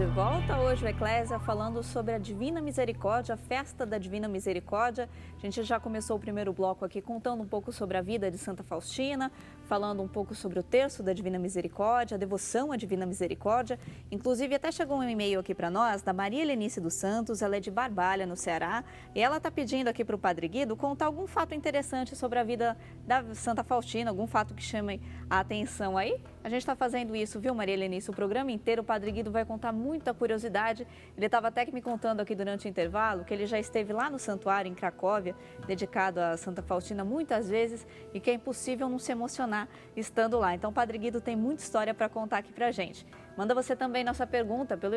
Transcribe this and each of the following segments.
de volta. Hoje o Eclésia falando sobre a Divina Misericórdia, a festa da Divina Misericórdia. A gente já começou o primeiro bloco aqui contando um pouco sobre a vida de Santa Faustina, falando um pouco sobre o terço da Divina Misericórdia, a devoção à Divina Misericórdia. Inclusive até chegou um e-mail aqui para nós da Maria Helenice dos Santos, ela é de Barbalha, no Ceará, e ela está pedindo aqui para o Padre Guido contar algum fato interessante sobre a vida da Santa Faustina, algum fato que chame a atenção aí. A gente está fazendo isso, viu, Maria Helenice? O programa inteiro, o Padre Guido vai contar muita curiosidade. Ele estava até que me contando aqui durante o intervalo que ele já esteve lá no santuário em Cracóvia, dedicado a Santa Faustina muitas vezes, e que é impossível não se emocionar estando lá. Então, o Padre Guido tem muita história para contar aqui para a gente. Manda você também a sua pergunta pelo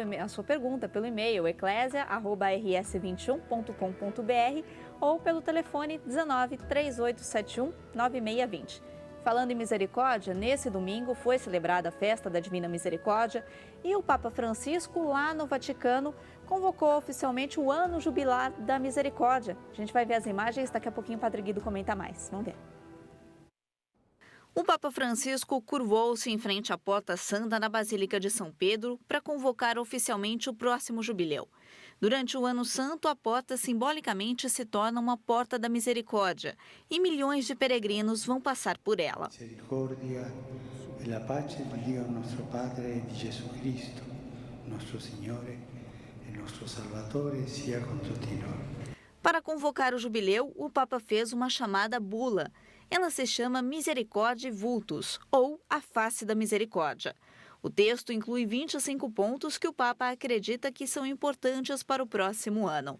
e-mail eclesia@rs21.com.br ou pelo telefone 19 3871 9620. Falando em misericórdia, nesse domingo foi celebrada a festa da Divina Misericórdia e o Papa Francisco, lá no Vaticano, convocou oficialmente o ano jubilar da Misericórdia. A gente vai ver as imagens, daqui a pouquinho o Padre Guido comenta mais. Vamos ver. O Papa Francisco curvou-se em frente à Porta Santa na Basílica de São Pedro para convocar oficialmente o próximo jubileu. Durante o Ano Santo, a porta simbolicamente se torna uma porta da misericórdia e milhões de peregrinos vão passar por ela. Misericórdia e a paz de Deus, nosso Padre, e de Jesus Cristo, nosso Senhor e nosso Salvador, seja com todos nós. Para convocar o jubileu, o Papa fez uma chamada bula. Ela se chama Misericordiae Vultus, ou a face da misericórdia. O texto inclui 25 pontos que o Papa acredita que são importantes para o próximo ano.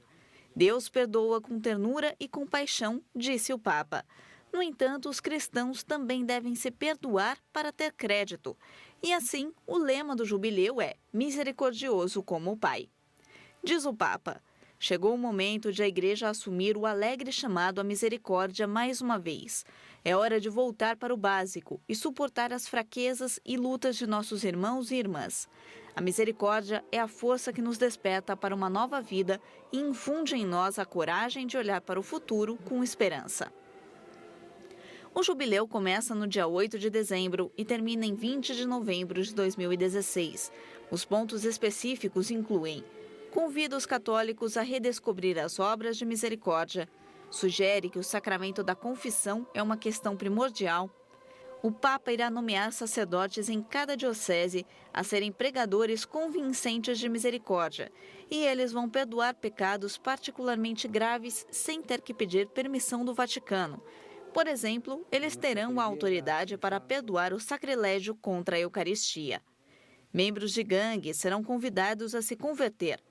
Deus perdoa com ternura e compaixão, disse o Papa. No entanto, os cristãos também devem se perdoar para ter crédito. E assim, o lema do jubileu é misericordioso como o Pai. Diz o Papa, chegou o momento de a Igreja assumir o alegre chamado à misericórdia mais uma vez. É hora de voltar para o básico e suportar as fraquezas e lutas de nossos irmãos e irmãs. A misericórdia é a força que nos desperta para uma nova vida e infunde em nós a coragem de olhar para o futuro com esperança. O jubileu começa no dia 8 de dezembro e termina em 20 de novembro de 2016. Os pontos específicos incluem: convida os católicos a redescobrir as obras de misericórdia, sugere que o sacramento da confissão é uma questão primordial. O Papa irá nomear sacerdotes em cada diocese a serem pregadores convincentes de misericórdia, e eles vão perdoar pecados particularmente graves sem ter que pedir permissão do Vaticano. Por exemplo, eles terão a autoridade para perdoar o sacrilégio contra a Eucaristia. Membros de gangues serão convidados a se converter.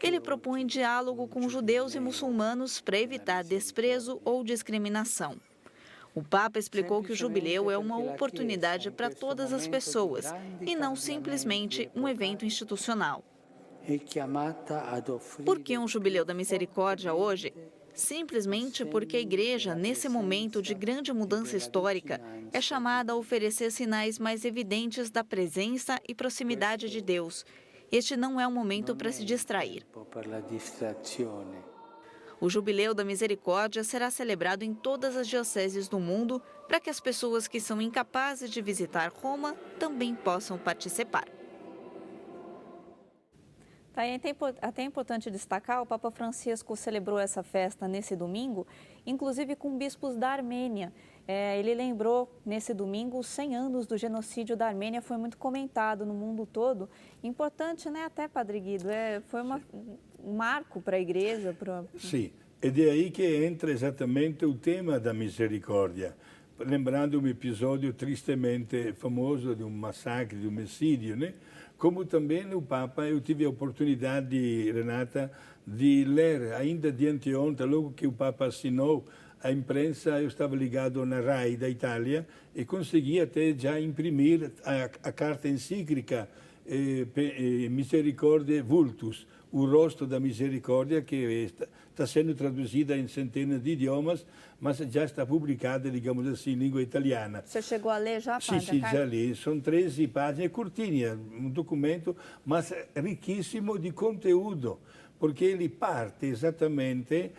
Ele propõe diálogo com judeus e muçulmanos para evitar desprezo ou discriminação. O Papa explicou que o jubileu é uma oportunidade para todas as pessoas e não simplesmente um evento institucional. Por que um jubileu da misericórdia hoje? Simplesmente porque a Igreja, nesse momento de grande mudança histórica, é chamada a oferecer sinais mais evidentes da presença e proximidade de Deus. Este não é um momento para se distrair. O Jubileu da Misericórdia será celebrado em todas as dioceses do mundo para que as pessoas que são incapazes de visitar Roma também possam participar. Tá, é até importante destacar, o Papa Francisco celebrou essa festa nesse domingo, inclusive com bispos da Armênia. Ele lembrou nesse domingo os 100 anos do genocídio da Armênia, foi muito comentado no mundo todo. Importante, né, até, Padre Guido? Foi um marco para a Igreja. Sim, ed è aí que entra exatamente o tema da misericórdia. Lembrando um episódio tristemente famoso de um massacre, de um omicídio, né? Como também o Papa, eu tive a oportunidade, Renata, de ler ainda de anteontem, logo que o Papa assinou a imprensa, eu estava ligado na RAI da Itália e consegui até já imprimir a carta encíclica Misericordiae Vultus, o rosto da misericórdia, que está sendo traduzida em centenas de idiomas, mas já está publicada, digamos assim, em língua italiana. Você chegou a ler já, Padre? Sim, já li. São 13 páginas, é curtinha, um documento, mas riquíssimo de conteúdo, porque ele parte exatamente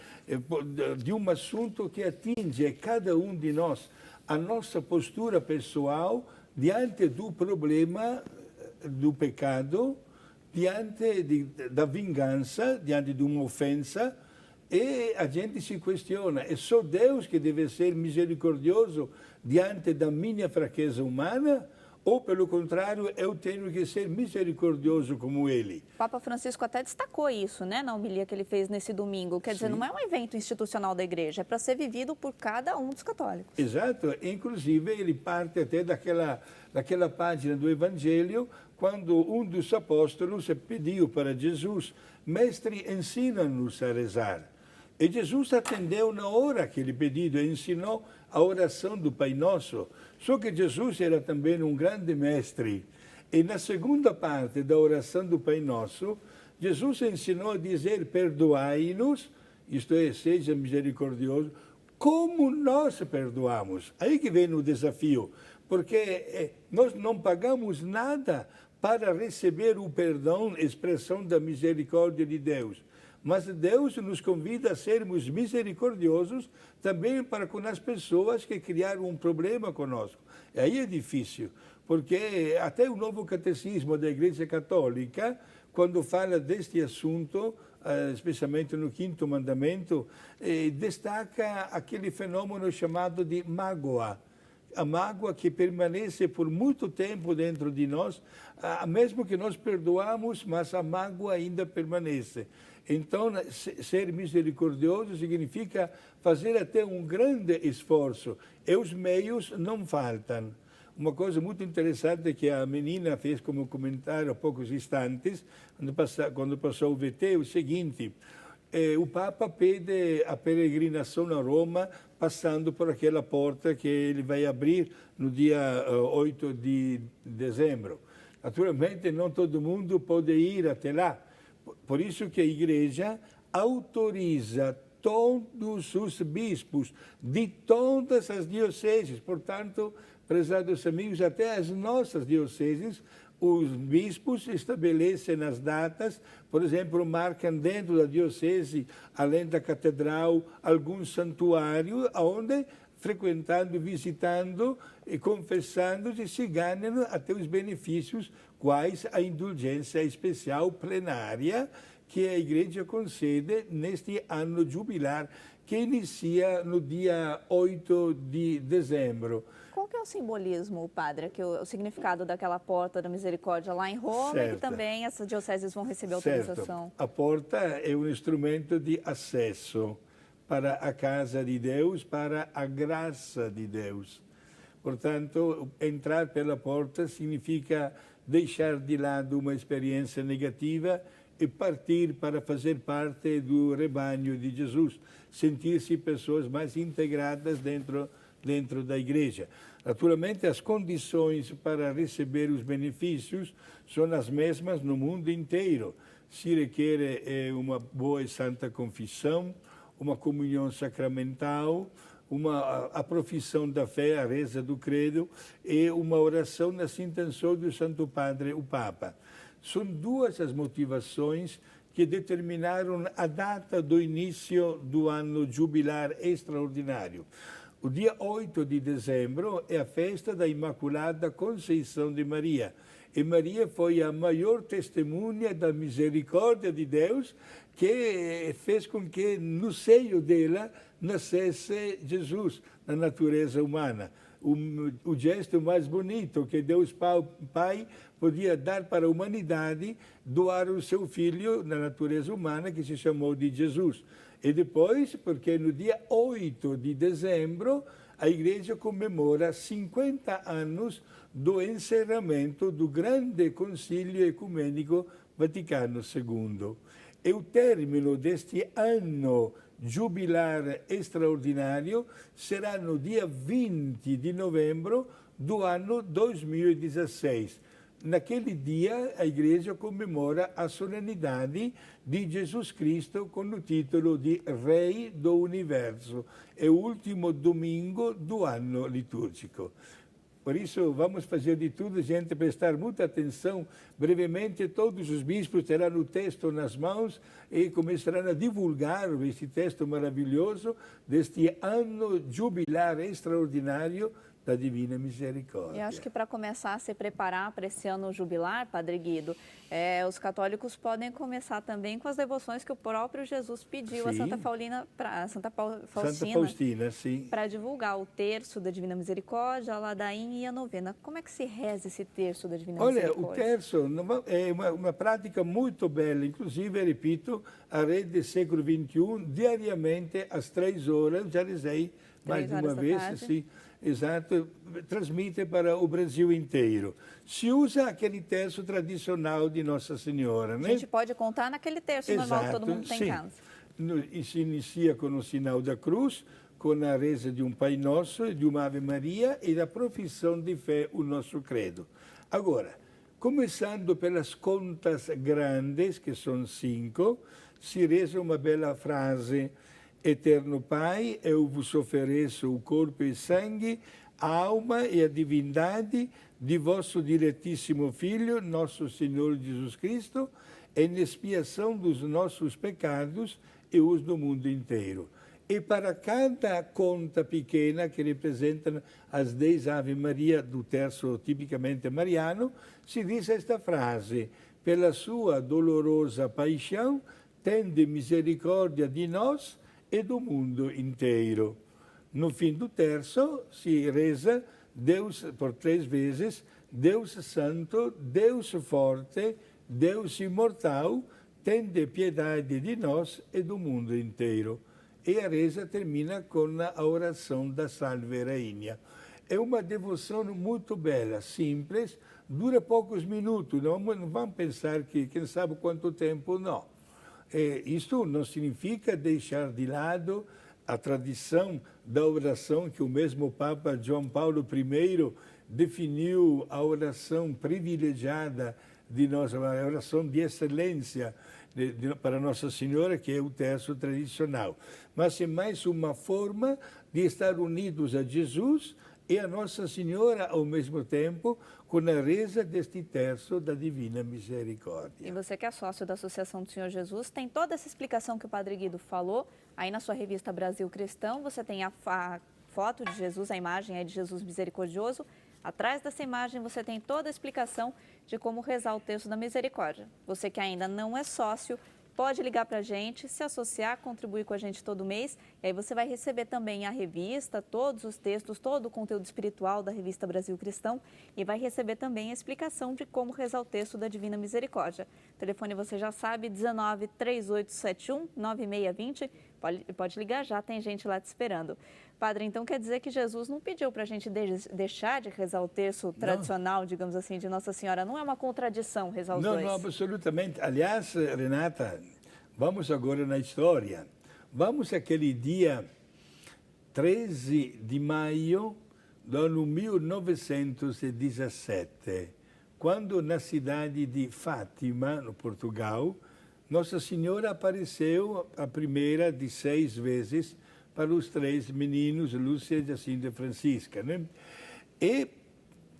de um assunto que atinge cada um de nós, a nossa postura pessoal diante do problema do pecado diante da vingança, diante de uma ofensa, e a gente se questiona, é só Deus que deve ser misericordioso diante da minha fraqueza umana? Ou, pelo contrário, eu tenho que ser misericordioso como Ele? O Papa Francisco até destacou isso, né, na homilia que ele fez nesse domingo. Quer dizer, não é um evento institucional da igreja, é para ser vivido por cada um dos católicos. Exato. Inclusive, ele parte até daquela página do Evangelho, quando um dos apóstolos pediu para Jesus, Mestre, ensina-nos a rezar. E Jesus atendeu na hora aquele pedido e ensinou a oração do Pai Nosso. Só que Jesus era também um grande mestre. E na segunda parte da oração do Pai Nosso, Jesus ensinou a dizer, perdoai-nos, isto é, seja misericordioso, como nós perdoamos. Aí que vem o desafio, porque nós não pagamos nada para receber o perdão, expressão da misericórdia de Deus. Mas Deus nos convida a sermos misericordiosos também para com as pessoas que criaram um problema conosco. E aí é difícil, porque até o novo catecismo da Igreja Católica, quando fala deste assunto, especialmente no quinto mandamento, destaca aquele fenômeno chamado de mágoa. A mágoa que permanece por muito tempo dentro de nós, mesmo que nós perdoamos, mas a mágoa ainda permanece. Então, ser misericordioso significa fazer até um grande esforço. E os meios não faltam. Uma coisa muito interessante que a menina fez como comentário há poucos instantes, quando passou o VT, é o seguinte: o Papa pede a peregrinação a Roma, passando por aquela porta que ele vai abrir no dia 8 de dezembro. Naturalmente, não todo mundo pode ir até lá. Por isso que a Igreja autoriza todos os bispos de todas as dioceses. Portanto, prezados amigos, até as nossas dioceses, os bispos estabelecem as datas, por exemplo, marcam dentro da diocese, além da catedral, algum santuário, onde, frequentando, visitando e confessando, se ganham até os benefícios, quais a indulgência especial plenária que a Igreja concede neste ano jubilar, que inicia no dia 8 de dezembro. Qual que é o simbolismo, padre, o significado daquela porta da misericórdia lá em Roma, e que também essas dioceses vão receber autorização? A porta é um instrumento de acesso para a casa de Deus, para a graça de Deus. Portanto, entrar pela porta significa deixar de lado uma experiência negativa e partir para fazer parte do rebanho de Jesus, sentir-se pessoas mais integradas dentro da Igreja. Naturalmente, as condições para receber os benefícios são as mesmas no mundo inteiro. Se requer uma boa e santa confissão, uma comunhão sacramental, a profissão da fé, a reza do credo e uma oração nas intenções do Santo Padre, o Papa. São duas as motivações que determinaram a data do início do ano jubilar extraordinário. O dia 8 de dezembro é a festa da Imaculada Conceição de Maria. E Maria foi a maior testemunha da misericórdia de Deus, que fez com que no seio dela nascesse Jesus, na natureza humana. O gesto mais bonito que Deus Pai podia dar para a humanidade, doar o seu filho na natureza humana, que se chamou de Jesus. E depois, porque no dia 8 de dezembro, a Igreja comemora 50 anos do encerramento do grande Concílio Ecumênico Vaticano II. E o término deste ano jubilar extraordinário será no dia 20 de novembro do ano 2016. Naquele dia, a Igreja comemora a solenidade de Jesus Cristo com o título de Rei do Universo. É o último domingo do ano litúrgico. Por isso, vamos fazer de tudo, gente, prestar muita atenção. Brevemente, todos os bispos terão o texto nas mãos e começarão a divulgar este texto maravilhoso deste ano jubilar extraordinário da Divina Misericórdia. E acho que para começar a se preparar para esse ano jubilar, Padre Guido, os católicos podem começar também com as devoções que o próprio Jesus pediu a Santa Faustina, sim, para divulgar o terço da Divina Misericórdia, a ladainha e a novena. Como é que se reza esse terço da Divina Misericórdia? Olha, o terço é uma prática muito bela, inclusive, repito, a rede do século XXI, diariamente, às 3 horas, já rezei mais de uma vez, sim, exato, transmite para o Brasil inteiro. Se usa aquele terço tradicional de Nossa Senhora, né? A gente pode contar naquele terço normal que todo mundo tem em casa. E se inicia com o sinal da cruz, com a reza de um Pai Nosso, de uma Ave Maria e da profissão de fé, o nosso credo. Agora, começando pelas contas grandes, que são 5, se reza uma bela frase: Eterno Pai, eu vos ofereço o corpo e sangue, a alma e a divindade de vosso diletíssimo Filho, nosso Senhor Jesus Cristo, em expiação dos nossos pecados e os do mundo inteiro. E para cada conta pequena, que representa as 10 Ave Maria do terço tipicamente mariano, se diz esta frase: pela sua dolorosa paixão, tende misericórdia de nós e do mundo inteiro. No fim do terço se reza Deus por 3 vezes: Deus Santo, Deus Forte, Deus Imortal, tende piedade de nós e do mundo inteiro. E a reza termina com a oração da Salve Rainha. É uma devoção muito bela, simples, dura poucos minutos, não vamos pensar que quem sabe quanto tempo, não. Isto não significa deixar de lado a tradição da oração que o mesmo Papa João Paulo I definiu a oração privilegiada de nós, a oração de excelência para Nossa Senhora, que é o terço tradicional. Mas é mais uma forma de estar unidos a Jesus e a Nossa Senhora ao mesmo tempo, com a reza deste terço da Divina Misericórdia. E você que é sócio da Associação do Senhor Jesus, tem toda essa explicação que o Padre Guido falou, aí na sua revista Brasil Cristão, você tem a foto de Jesus, a imagem é de Jesus misericordioso. Atrás dessa imagem você tem toda a explicação de como rezar o terço da misericórdia. Você que ainda não é sócio, pode ligar para a gente, se associar, contribuir com a gente todo mês. E aí você vai receber também a revista, todos os textos, todo o conteúdo espiritual da revista Brasil Cristão. E vai receber também a explicação de como rezar o texto da Divina Misericórdia. O telefone você já sabe, 19 3871 9620. Pode ligar já, tem gente lá te esperando. Padre, então quer dizer que Jesus não pediu para a gente deixar de rezar o terço tradicional, digamos assim, de Nossa Senhora. Não é uma contradição rezar os dois? Não, absolutamente. Aliás, Renata, vamos agora na história. Vamos àquele dia 13 de maio do ano 1917, quando na cidade de Fátima, no Portugal, Nossa Senhora apareceu a primeira de 6 vezes para os 3 meninos, Lúcia, Jacinta e Francisca, né? E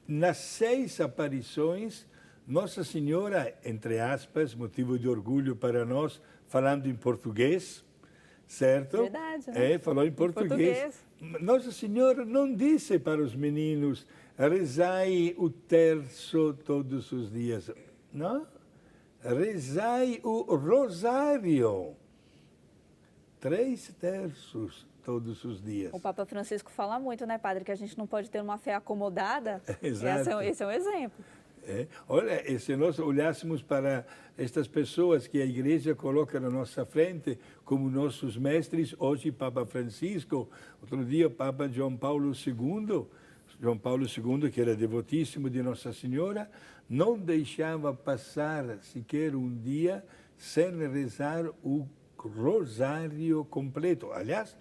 nas 6 aparições, Nossa Senhora, entre aspas, motivo de orgulho para nós, falando em português, certo? Verdade, né? Falou em português. Nossa Senhora não disse para os meninos: rezai o terço todos os dias. Não? Rezai o rosário. 3 terços todos os dias. O Papa Francisco fala muito, né, Padre, que a gente não pode ter uma fé acomodada. Exato. Esse é um exemplo. Olha, e se nós olhássemos para estas pessoas que a Igreja coloca na nossa frente como nossos mestres, hoje Papa Francisco, outro dia Papa João Paulo II, que era devotíssimo de Nossa Senhora, não deixava passar sequer um dia sem rezar o rosário completo. Aliás,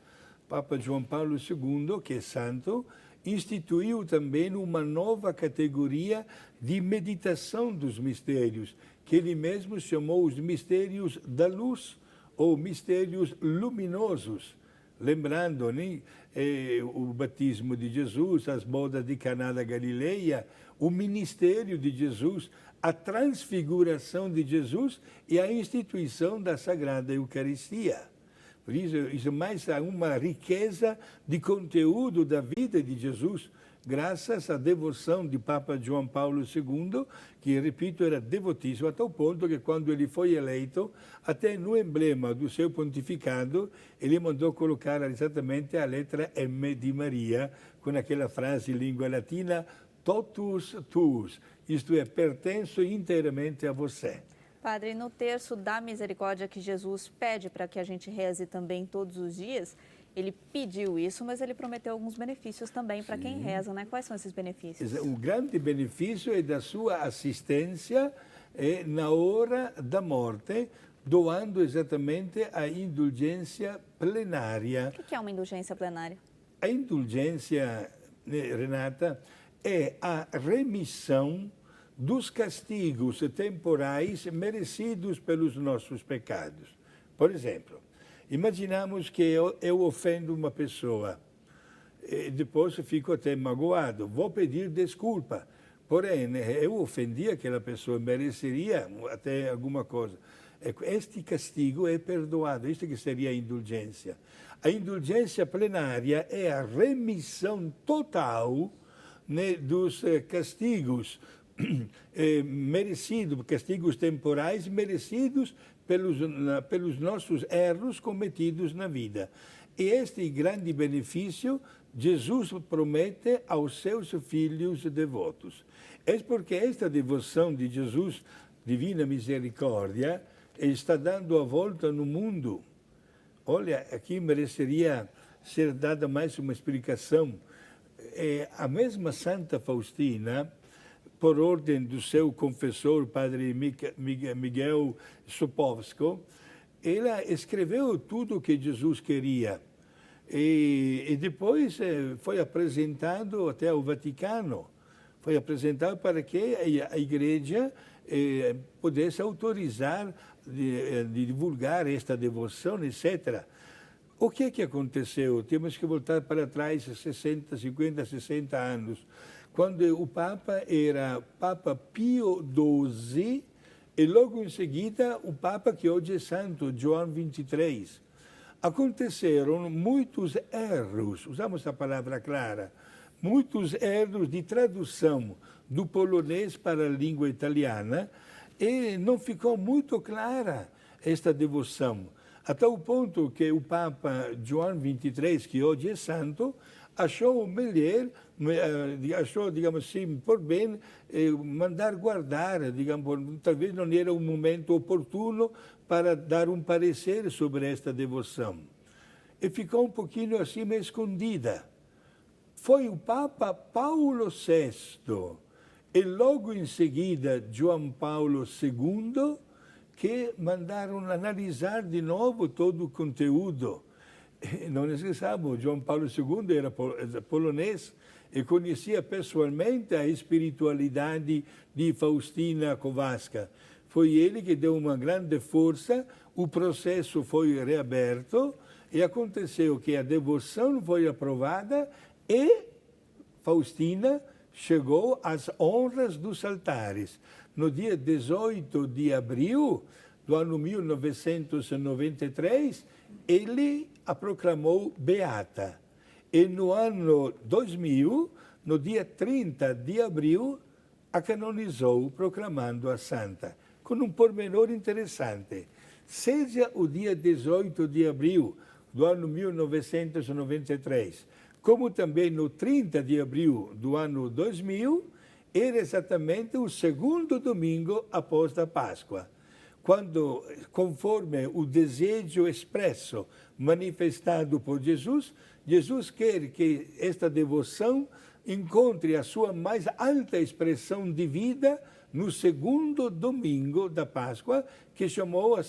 Papa João Paulo II, que é santo, instituiu também uma nova categoria de meditação dos mistérios, que ele mesmo chamou os mistérios da luz, ou mistérios luminosos. Lembrando, né, o batismo de Jesus, as bodas de Caná da Galileia, o ministério de Jesus, a transfiguração de Jesus e a instituição da Sagrada Eucaristia. Por isso mais há uma riqueza de conteúdo da vida de Jesus, graças à devoção de Papa João Paulo II, que, repito, era devotíssimo, a tal ponto que quando ele foi eleito, até no emblema do seu pontificado, ele mandou colocar exatamente a letra M de Maria, com aquela frase em língua latina, totus tuus, isto é, pertenço inteiramente a você. Padre, no terço da misericórdia que Jesus pede para que a gente reze também todos os dias, ele pediu isso, mas ele prometeu alguns benefícios também para quem reza, né? Quais são esses benefícios? O grande benefício é da sua assistência na hora da morte, doando exatamente a indulgência plenária. O que é uma indulgência plenária? A indulgência, Renata, é a remissão dos castigos temporais merecidos pelos nossos pecados. Por exemplo, imaginamos que eu ofendo uma pessoa e depois fico até magoado. Vou pedir desculpa, porém eu ofendi aquela pessoa, mereceria até alguma coisa. Este castigo é perdoado, isto que seria a indulgência. A indulgência plenária é a remissão total, né, dos castigos merecidos, castigos temporais merecidos pelos nossos erros cometidos na vida. E este grande benefício Jesus promete aos seus filhos devotos. É porque esta devoção de Jesus, Divina Misericórdia, está dando a volta no mundo. Olha, aqui mereceria ser dada mais uma explicação. A mesma Santa Faustina, por ordem do seu confessor, Padre Miguel Sopovsky, ela escreveu tudo o que Jesus queria. E depois foi apresentado até ao Vaticano. Foi apresentado para que a Igreja pudesse autorizar de divulgar esta devoção, etc. O que é que aconteceu? Temos que voltar para trás 50, 60 anos, quando o Papa era Papa Pio XII e logo em seguida o Papa que hoje é santo, João XXIII. Aconteceram muitos erros, usamos a palavra clara, muitos erros de tradução do polonês para a língua italiana e não ficou muito clara esta devoção. A tal ponto que o Papa João XXIII, que hoje é santo, achou melhor, digamos assim, por bem, mandar guardar, digamos, talvez não era um momento oportuno para dar um parecer sobre esta devoção. E ficou um pouquinho assim meio escondida. Foi o Papa Paulo VI e logo em seguida João Paulo II que mandaram analisar de novo todo o conteúdo. Não esqueçamos, João Paulo II era polonês e conhecia pessoalmente a espiritualidade de Faustina Kowalska. Foi ele que deu uma grande força, o processo foi reaberto e aconteceu que a devoção foi aprovada e Faustina chegou às honras dos altares. No dia 18 de abril do ano 1993, ele a proclamou beata. E no ano 2000, no dia 30 de abril, a canonizou, proclamando-a santa. Com um pormenor interessante. Seja o dia 18 de abril do ano 1993, como também no 30 de abril do ano 2000, era exatamente o segundo domingo após a Páscoa, quando, conforme o desejo expresso manifestado por Jesus, Jesus quer que esta devoção encontre a sua mais alta expressão de vida no segundo domingo da Páscoa, que chamou a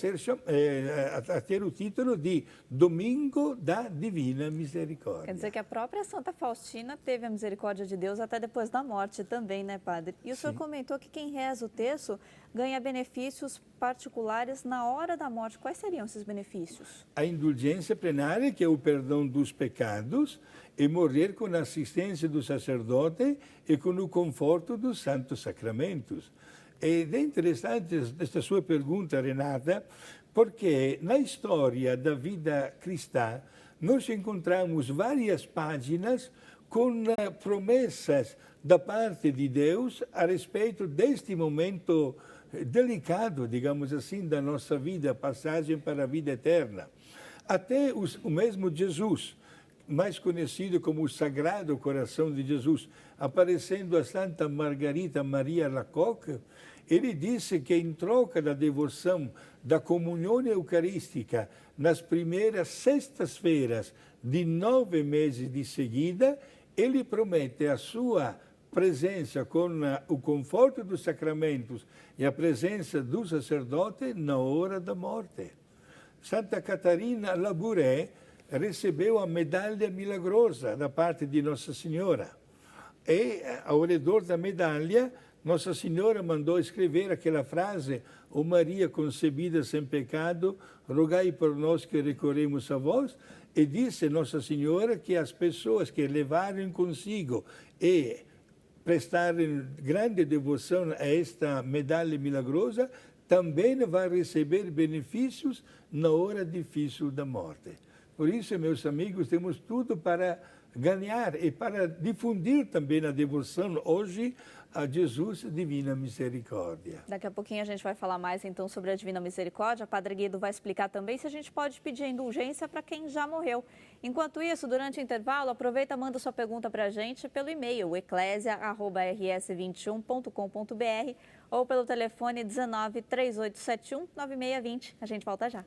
ter o título de Domingo da Divina Misericórdia. Quer dizer que a própria Santa Faustina teve a misericórdia de Deus até depois da morte também, né, padre? E o senhor comentou que quem reza o terço ganha benefícios particulares na hora da morte. Quais seriam esses benefícios? A indulgência plenária, que é o perdão dos pecados, e morrer com a assistência do sacerdote e com o conforto dos santos sacramentos. Ed é interessante esta sua pergunta, Renata, Porque na história da vida cristã, nós encontramos várias páginas com promessas da parte de Deus a respeito deste momento delicado, digamos assim, da nossa vida, a passagem para a vida eterna. Até o mesmo Jesus, mais conhecido como o Sagrado Coração de Jesus, aparecendo a Santa Margarita Maria Alacoque, ele disse que em troca da devoção da comunhão eucarística nas primeiras sextas-feiras de 9 meses de seguida, ele promete a sua presença com o conforto dos sacramentos e a presença do sacerdote na hora da morte. Santa Catarina Labouré recebeu a medalha milagrosa da parte de Nossa Senhora. E, ao redor da medalha, Nossa Senhora mandou escrever aquela frase: "Ó Maria concebida sem pecado, rogai por nós que recorremos a vós." E disse Nossa Senhora que as pessoas que levarem consigo e prestarem grande devoção a esta medalha milagrosa também vai receber benefícios na hora difícil da morte. Por isso, meus amigos, temos tudo para ganhar e para difundir também a devoção hoje a Jesus Divina Misericórdia. Daqui a pouquinho a gente vai falar mais então sobre a Divina Misericórdia. Padre Guido vai explicar também se a gente pode pedir indulgência para quem já morreu. Enquanto isso, durante o intervalo, aproveita e manda sua pergunta para a gente pelo e-mail eclesia@rs21.com.br ou pelo telefone 19 3871 9620. A gente volta já.